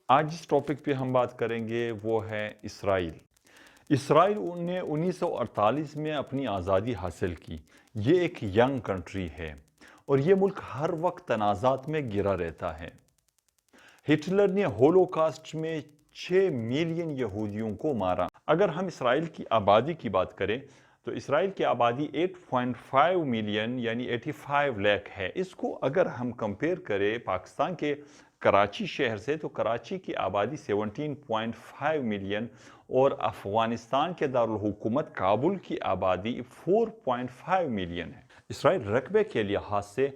آج جس ٹاپک پہ ہم بات کریں گے وہ ہے اسرائیل۔ اسرائیل نے 1948 میں اپنی آزادی حاصل کی۔ یہ ایک ینگ کنٹری ہے اور یہ ملک ہر وقت تنازعات میں گرا رہتا ہے۔ ہٹلر نے ہولوکاسٹ میں 6 ملین یہودیوں کو مارا۔ اگر ہم اسرائیل کی آبادی کی بات کریں تو اسرائیل کی آبادی 8.5 ملین یعنی 85 لاکھ ہے۔ اس کو اگر ہم کمپیئر کریں پاکستان کے کراچی شہر سے تو کراچی کی آبادی 17.5 ملین اور افغانستان کے دارالحکومت کابل کی آبادی 4.5 ملین ہے۔ اسرائیل رقبے کے لحاظ سے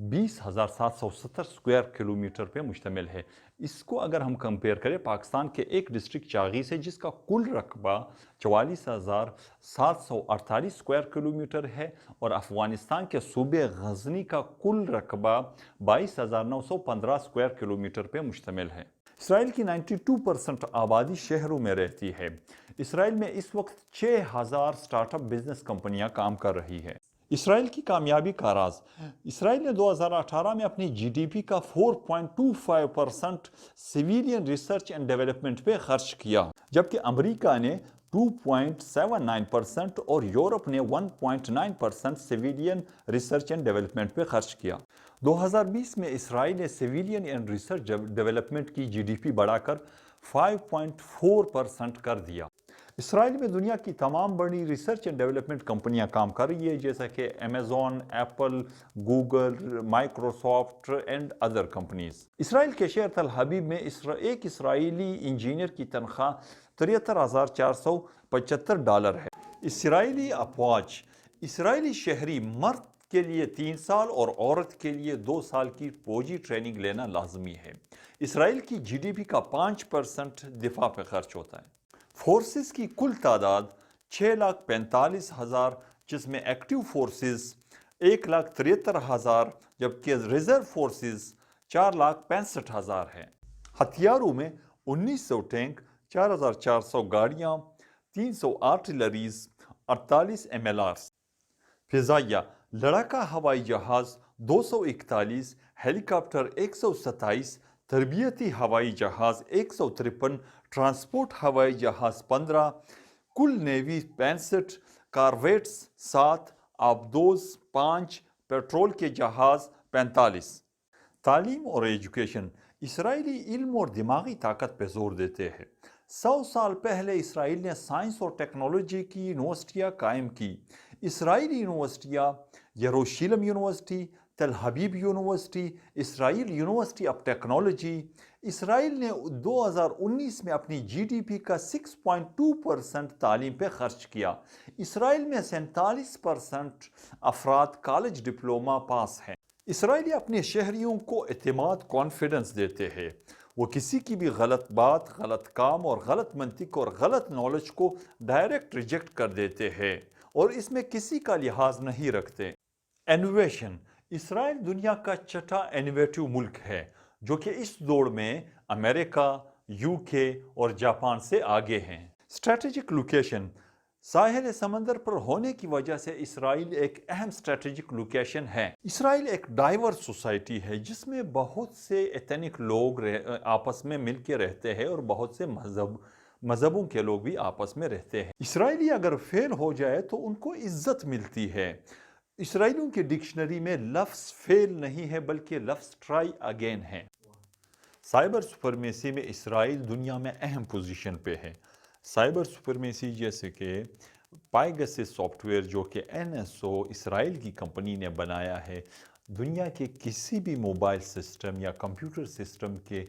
20,770 اسکوائر کلومیٹر پہ مشتمل ہے۔ اس کو اگر ہم کمپیئر کریں پاکستان کے ایک ڈسٹرکٹ چاغی سے جس کا کل رقبہ 44,748 اسکوائر کلومیٹر ہے اور افغانستان کے صوبے غزنی کا کل رقبہ 22,915 اسکوائر کلومیٹر پہ مشتمل ہے۔ اسرائیل کی 92% آبادی شہروں میں رہتی ہے۔ اسرائیل میں اس وقت 6,000 سٹارٹ اپ بزنس کمپنیاں کام کر رہی ہے۔ اسرائیل کی کامیابی کا راز: اسرائیل نے 2018 میں اپنی جی ڈی پی کا 4.25% سویلین ریسرچ اینڈ ڈیولپمنٹ پہ خرچ کیا، جبکہ امریکہ نے 2.79% اور یورپ نے 1.9% سویلین ریسرچ اینڈ ڈیولپمنٹ پہ خرچ کیا۔ 2020 میں اسرائیل نے سویلین اینڈ ریسرچ ڈیولپمنٹ کی جی ڈی پی بڑھا کر 5.4% کر دیا۔ اسرائیل میں دنیا کی تمام بڑی ریسرچ اینڈ ڈیولپمنٹ کمپنیاں کام کر رہی ہیں جیسا کہ Amazon, Apple, Google, Microsoft and other companies. Israel کے شہر تل حبیب میں ایک اسرائیلی انجینئر کی تنخواہ $73,475 ہے۔ اسرائیلی افواج: اسرائیلی شہری مرد کے لیے 3 سال اور عورت کے لیے 2 سال کی فوجی ٹریننگ لینا لازمی ہے۔ اسرائیل کی جی ڈی پی کا 5% دفاع پہ خرچ ہوتا ہے۔ فورسز کی کل تعداد 6,45,000 جس میں ایکٹیو فورسز 1,73,000 جبکہ ریزرو فورسز 4,65,000 ہے۔ ہتھیاروں میں 1,900 ٹینک، 4,400 گاڑیاں، 300 آرٹلریز، 48 MLRs۔ فضائیہ: لڑاکا ہوائی جہاز 241، ہیلی کاپٹر 127، تربیتی ہوائی جہاز 153، ٹرانسپورٹ ہوائی جہاز 15، کل نیوی 65، کارویٹس 7، آبدوز 5، پیٹرول کے جہاز 45۔ تعلیم اور ایجوکیشن: اسرائیلی علم اور دماغی طاقت پہ زور دیتے ہیں۔ 100 سال پہلے اسرائیل نے سائنس اور ٹیکنالوجی کی یونیورسٹیاں قائم کی۔ اسرائیلی یونیورسٹیاں Jerusalem university, Tel Aviv university, Israel university of technology. Israel نے 2019 میں اپنی جی ڈی پی کا 6.2% تعلیم پہ خرچ کیا۔ اسرائیل میں 47% افراد کالج ڈپلومہ پاس ہیں۔ اسرائیلی اپنے شہریوں کو اعتماد کانفیڈنس دیتے ہیں۔ وہ کسی کی بھی غلط بات، غلط کام اور غلط منطق اور غلط نالج کو ڈائریکٹ ریجیکٹ کر دیتے ہیں اور اس میں کسی کا لحاظ نہیں رکھتے۔ انوویشن: اسرائیل دنیا کا چھٹا انوویٹو ملک ہے جو کہ اس دوڑ میں امریکہ، یو کے اور جاپان سے آگے ہیں۔ اسٹریٹجک لوکیشن: ساحل سمندر پر ہونے کی وجہ سے اسرائیل ایک اہم اسٹریٹجک لوکیشن ہے۔ اسرائیل ایک ڈائیورس سوسائٹی ہے جس میں بہت سے ایتھنک لوگ آپس میں مل کے رہتے ہیں اور بہت سے مذہبوں کے لوگ بھی آپس میں رہتے ہیں۔ اسرائیلی اگر فیل ہو جائے تو ان کو عزت ملتی ہے۔ اسرائیلیوں کی ڈکشنری میں لفظ فیل نہیں ہے بلکہ لفظ ٹرائی اگین ہے۔ سائبر سپرمیسی میں اسرائیل دنیا میں اہم پوزیشن پہ ہے۔ سائبر سپرمیسی جیسے کہ پائیگسس سافٹ ویئر جو کہ NSO اسرائیل کی کمپنی نے بنایا ہے، دنیا کے کسی بھی موبائل سسٹم یا کمپیوٹر سسٹم کے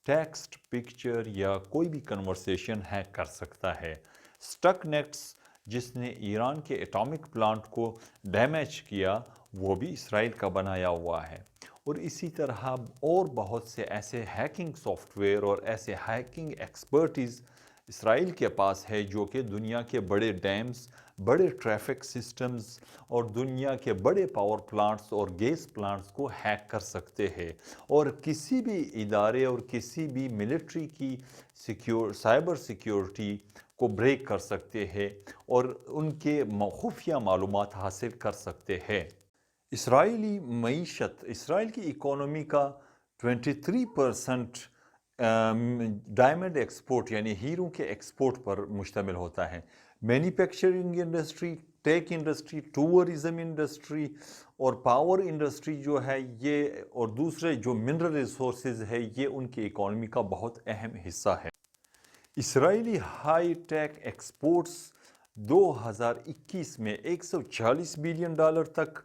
ٹیکسٹ، پکچر یا کوئی بھی کنورسیشن ہیک کر سکتا ہے۔ سٹک نیٹس جس نے ایران کے ایٹامک پلانٹ کو ڈیمیج کیا وہ بھی اسرائیل کا بنایا ہوا ہے۔ اور اسی طرح اور بہت سے ایسے ہیکنگ سافٹ ویئر اور ایسے ہیکنگ ایکسپرٹیز اسرائیل کے پاس ہے جو کہ دنیا کے بڑے ڈیمز، بڑے ٹریفک سسٹمز اور دنیا کے بڑے پاور پلانٹس اور گیس پلانٹس کو ہیک کر سکتے ہیں اور کسی بھی ادارے اور کسی بھی ملٹری کی سائبر سیکیورٹی کو بریک کر سکتے ہیں اور ان کے خفیہ معلومات حاصل کر سکتے ہیں۔ اسرائیلی معیشت: اسرائیل کی اکانومی کا 23% ڈائمنڈ ایکسپورٹ یعنی ہیروں کے ایکسپورٹ پر مشتمل ہوتا ہے. Manufacturing industry, tech industry, tourism industry اور پاور انڈسٹری جو ہے یہ اور دوسرے جو منرل ریسورسز ہے یہ ان کی اکانومی کا بہت اہم حصہ ہے. اسرائیلی ہائی ٹیک ایکسپورٹس 2021 میں $140 بلین تک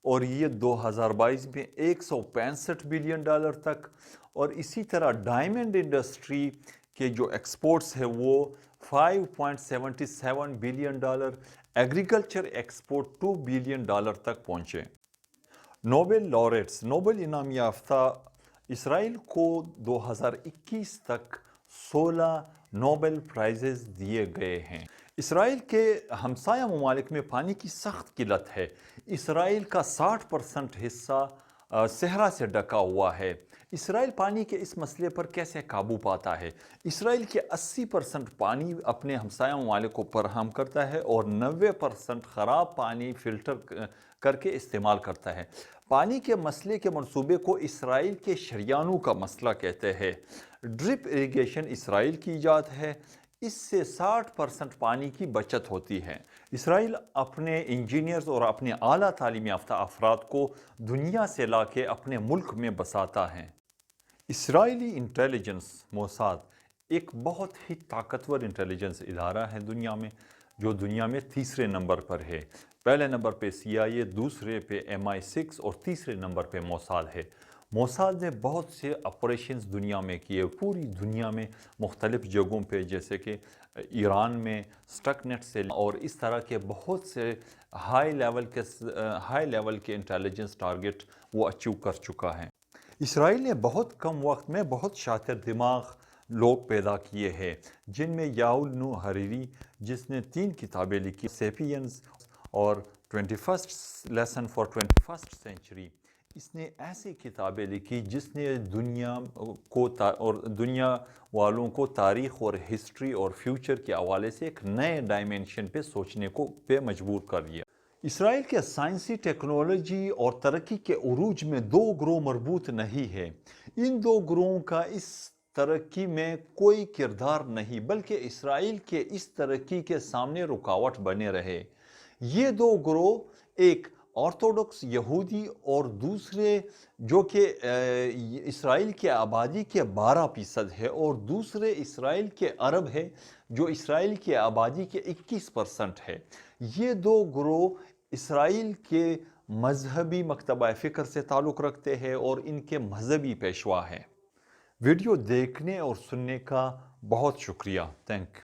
اور یہ 2022 میں $165 بلین تک، اور اسی طرح ڈائمنڈ انڈسٹری کے جو ایکسپورٹس ہے وہ $5.77 بلین، ایگریکلچر ایکسپورٹ $2 بلین تک پہنچے. نوبل لاریٹس، نوبل انعام یافتہ اسرائیل کو 2021 تک 16 نوبل پرائزز دیے گئے ہیں. اسرائیل کے ہمسایہ ممالک میں پانی کی سخت قلت ہے. اسرائیل کا 60% حصہ صحرا سے ڈھکا ہوا ہے. اسرائیل پانی کے اس مسئلے پر کیسے قابو پاتا ہے؟ اسرائیل کے 80% پانی اپنے ہمسایہ ممالک کو فراہم کرتا ہے اور 90% خراب پانی فلٹر کر کے استعمال کرتا ہے. پانی کے مسئلے کے منصوبے کو اسرائیل کے شریانوں کا مسئلہ کہتے ہیں. ڈرپ اریگیشن اسرائیل کی ایجاد ہے. اس سے 60% پانی کی بچت ہوتی ہے. اسرائیل اپنے انجینئرز اور اپنے اعلیٰ تعلیم یافتہ افراد کو دنیا سے لا کے اپنے ملک میں بساتا ہے. اسرائیلی انٹیلیجنس موساد ایک بہت ہی طاقتور انٹیلیجنس ادارہ ہے دنیا میں، جو دنیا میں تیسرے نمبر پر ہے. پہلے نمبر پہ CIA، دوسرے پہ MI6 اور تیسرے نمبر پہ موساد ہے. موساد نے بہت سے آپریشنز دنیا میں کیے، پوری دنیا میں مختلف جگہوں پہ، جیسے کہ ایران میں سٹک نیٹ سے اور اس طرح کے بہت سے ہائی لیول کے انٹیلیجنس ٹارگٹ وہ اچیو کر چکا ہے. اسرائیل نے بہت کم وقت میں بہت شاطر دماغ لوگ پیدا کیے ہیں، جن میں یاول نو حریری جس نے 3 کتابیں لکھی، سیپینز اور 21 لیسن فار 21 سینچری. اس نے ایسی کتابیں لکھی جس نے دنیا کو اور دنیا والوں کو تاریخ اور ہسٹری اور فیوچر کے حوالے سے ایک نئے ڈائمینشن پہ سوچنے پہ مجبور کر دیا. اسرائیل کے سائنسی ٹیکنالوجی اور ترقی کے عروج میں 2 گروہ مربوط نہیں ہے. ان 2 گروہوں کا اس ترقی میں کوئی کردار نہیں، بلکہ اسرائیل کے اس ترقی کے سامنے رکاوٹ بنے رہے. یہ 2 گروہ، ایک آرتھوڈکس یہودی اور دوسرے جو کہ اسرائیل کے آبادی کے 12% ہے، اور دوسرے اسرائیل کے عرب ہے جو اسرائیل کی آبادی کے 21% ہے. یہ 2 گروہ اسرائیل کے مذہبی مکتبہ فکر سے تعلق رکھتے ہیں اور ان کے مذہبی پیشوا ہیں. ویڈیو دیکھنے اور سننے کا بہت شکریہ. Thank you.